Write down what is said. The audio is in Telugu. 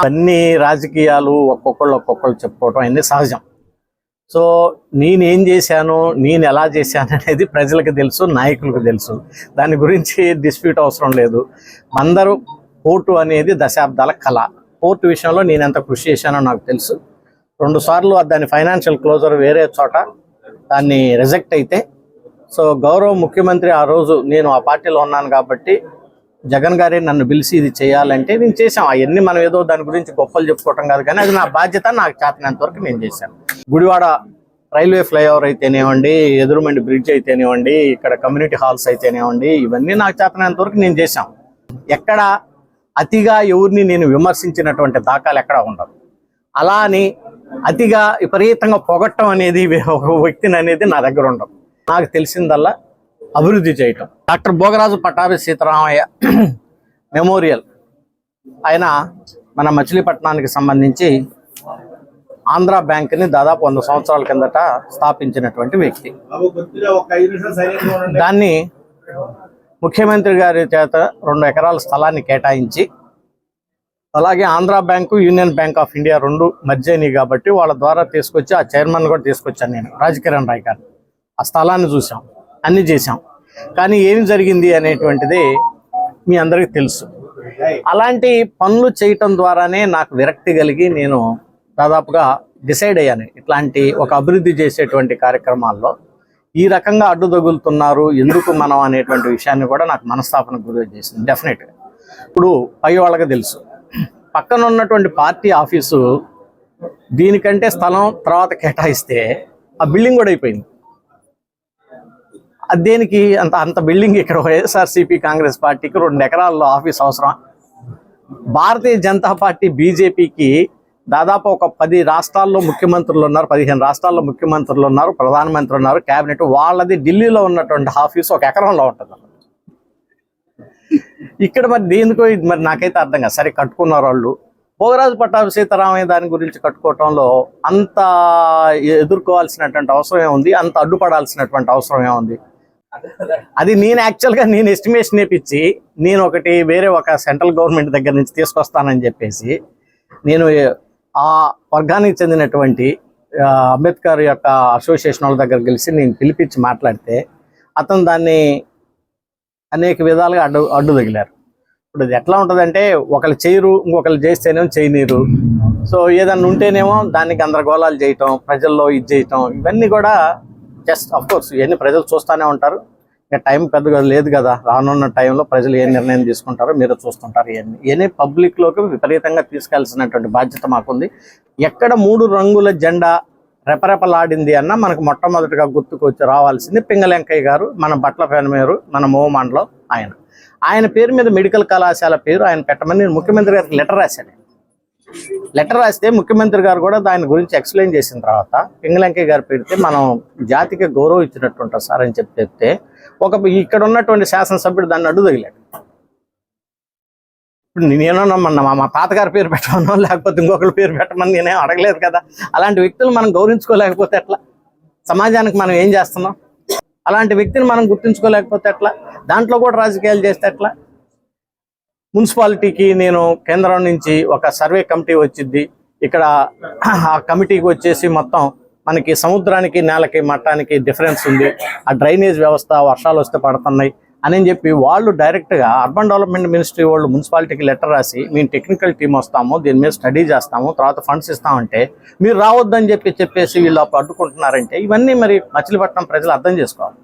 అన్ని రాజకీయాలు ఒక్కొక్కళ్ళు చెప్పుకోవటం అన్నీ సహజం. సో నేనేం చేశాను, నేను ఎలా చేశాను అనేది ప్రజలకు తెలుసు, నాయకులకు తెలుసు. దాని గురించి డిస్ప్యూట్ అవసరం లేదు. అందరూ పోర్టు అనేది దశాబ్దాల కళ. పోర్టు విషయంలో నేను ఎంత కృషి చేశానో నాకు తెలుసు. 2 సార్లు దాని ఫైనాన్షియల్ క్లోజర్ వేరే చోట దాన్ని రిజెక్ట్ అయితే, సో గౌరవ ముఖ్యమంత్రి ఆ రోజు నేను ఆ పార్టీలో ఉన్నాను కాబట్టి జగన్ గారే నన్ను పిలిచి ఇది చేయాలంటే నేను చేశాం. అవన్నీ మనం ఏదో దాని గురించి గొప్పలు చెప్పుకోవటం కాదు, కానీ అది నా బాధ్యత. నాకు చేతనంత వరకు నేను చేశాను. గుడివాడ రైల్వే ఫ్లైఓవర్ అయితేనేవ్వండి, ఎదురుమండి బ్రిడ్జ్ అయితేనేవ్వండి, ఇక్కడ కమ్యూనిటీ హాల్స్ అయితేనేవ్వండి, ఇవన్నీ నాకు చేతనంత వరకు నేను చేశాం. ఎక్కడ అతిగా ఎవరిని నేను విమర్శించినటువంటి దాఖలు ఎక్కడ ఉండదు. అలా అని అతిగా విపరీతంగా పొగట్టం అనేది ఒక వ్యక్తిని అనేది నా దగ్గర ఉండదు. నాకు తెలిసిందల్లా అభివృద్ధి చేయటం. డాక్టర్ భోగరాజు పట్టాభి సీతారామయ్య మెమోరియల్ ఆయన మన మచిలీపట్నానికి సంబంధించి ఆంధ్ర బ్యాంక్ని దాదాపు 100 సంవత్సరాల కిందట స్థాపించినటువంటి వ్యక్తి. దాన్ని ముఖ్యమంత్రి గారి చేత 2 ఎకరాల స్థలాన్ని కేటాయించి, అలాగే Andhra bank, union bank of India 2 merge అయినాయి కాబట్టి వాళ్ళ ద్వారా తీసుకొచ్చి ఆ చైర్మన్ కూడా తీసుకొచ్చాను నేను, రాజకిరణ్ రాయ్ గారు. ఆ స్థలాన్ని చూసాం, అన్నీ చేశాం. కానీ ఏం జరిగింది అనేటువంటిది మీ అందరికీ తెలుసు. అలాంటి పనులు చేయటం ద్వారానే నాకు విరక్తి కలిగి నేను దాదాపుగా డిసైడ్ అయ్యాను, ఇట్లాంటి ఒక అభివృద్ధి చేసేటువంటి కార్యక్రమాల్లో ఈ రకంగా అడ్డు తగులుతున్నారు ఎందుకు మనం అనేటువంటి విషయాన్ని కూడా నాకు మనస్తాపనకు గురి చేసింది. డెఫినెట్గా ఇప్పుడు పై వాళ్ళకి తెలుసు, పక్కన ఉన్నటువంటి పార్టీ ఆఫీసు దీనికంటే స్థలం తర్వాత కేటాయిస్తే ఆ బిల్డింగ్ కూడా అయిపోయింది. దేనికి అంత బిల్డింగ్ ఇక్కడ వైఎస్ఆర్సీపీ కాంగ్రెస్ పార్టీకి 2 ఎకరాల్లో ఆఫీస్ అవసరం. భారతీయ జనతా పార్టీ బీజేపీకి దాదాపు ఒక 10 రాష్ట్రాల్లో ముఖ్యమంత్రులు ఉన్నారు, 15 రాష్ట్రాల్లో ముఖ్యమంత్రులు ఉన్నారు, ప్రధానమంత్రి ఉన్నారు, క్యాబినెట్. వాళ్ళది ఢిల్లీలో ఉన్నటువంటి ఆఫీసు 1 ఎకరంలో ఉంటుంది. ఇక్కడ మరి దేనికో మరి నాకైతే అర్థం కాదు. సరే కట్టుకున్నారు వాళ్ళు. భోగరాజు పట్టాభి సీతారామయ్య దాని గురించి కట్టుకోవటంలో అంత ఎదుర్కోవాల్సినటువంటి అవసరం ఏముంది, అంత అడ్డుపడాల్సినటువంటి అవసరం ఏముంది? అది నేను యాక్చువల్గా నేను ఎస్టిమేషన్ వేపించి నేను ఒకటి వేరే ఒక సెంట్రల్ గవర్నమెంట్ దగ్గర నుంచి తీసుకొస్తానని చెప్పేసి నేను ఆ వర్గానికి చెందినటువంటి అంబేద్కర్ యొక్క అసోసియేషన్ వాళ్ళ దగ్గర కలిసి నేను పిలిపించి మాట్లాడితే అతను దాన్ని అనేక విధాలుగా అడ్డు తగిలారు. ఇప్పుడు అది ఎట్లా ఉంటుందంటే, ఒకళ్ళు చేయరు, ఇంకొకళ్ళు చేస్తేనేమో చేయనీరు. సో ఏదన్నా ఉంటేనేమో దాన్ని గందరగోళాలు చేయటం, ప్రజల్లో ఇది చేయటం, ఇవన్నీ కూడా జస్ట్ అఫ్కోర్స్ ఇవన్నీ ప్రజలు చూస్తూనే ఉంటారు. ఇంకా టైం పెద్దగా లేదు కదా, రానున్న టైంలో ప్రజలు ఏ నిర్ణయం తీసుకుంటారో మీరు చూస్తుంటారు. ఇవన్నీ పబ్లిక్లోకి విపరీతంగా తీసుకెళ్లాల్సినటువంటి బాధ్యత మాకుంది. ఎక్కడ 3 రంగుల జెండా రెపరెపలాడింది అన్న మనకు మొట్టమొదటిగా గుర్తుకొచ్చి రావాల్సింది పింగళెంకయ్య గారు, మన బట్ల పెనమేరు, మన మోమండలో ఆయన పేరు మీద మెడికల్ కళాశాల పేరు ఆయన పెట్టమని నేను ముఖ్యమంత్రి గారికి లెటర్ రాశాను. లెటర్ రాస్తే ముఖ్యమంత్రి గారు కూడా దాని గురించి ఎక్స్ప్లెయిన్ చేసిన తర్వాత పింగళెంకయ్య గారు పెడితే మనం జాతికి గౌరవం ఇచ్చినట్టు ఉంటారు సార్ అని చెప్తే ఇక్కడ ఉన్నటువంటి శాసనసభ్యుడు దాన్ని అడ్డు తగిలాడు. ఇప్పుడు నేనేమన్నా మా తాతగారి పేరు పెట్టమనో లేకపోతే ఇంకొకరి పేరు పెట్టమని నేనేం అడగలేదు కదా. అలాంటి వ్యక్తులు మనం గౌరవించుకోలేకపోతే ఎట్లా? సమాజానికి మనం ఏం చేస్తున్నాం? అలాంటి వ్యక్తిని మనం గుర్తించుకోలేకపోతే ఎట్లా? దాంట్లో కూడా రాజకీయాలు చేస్తే ఎట్లా? మున్సిపాలిటీకి నేను కేంద్రం నుంచి ఒక సర్వే కమిటీ వచ్చింది. ఇక్కడ ఆ కమిటీకి వచ్చేసి మొత్తం మనకి సముద్రానికి నేలకి మట్టానికి డిఫరెన్స్ ఉంది, ఆ డ్రైనేజ్ వ్యవస్థ వర్షాలు వస్తే పడుతున్నాయి అని చెప్పి వాళ్ళు డైరెక్ట్గా అర్బన్ డెవలప్మెంట్ మినిస్ట్రీ వాళ్ళు మున్సిపాలిటీకి లెటర్ రాసి మేము టెక్నికల్ టీం వస్తాము, దీని మీద స్టడీ చేస్తాము, తర్వాత ఫండ్స్ ఇస్తామంటే మీరు రావద్దని చెప్పేసి వీళ్ళు అడ్డుకుంటున్నారంటే ఇవన్నీ మరి మచిలీపట్నం ప్రజలు అర్థం చేసుకోవాలి.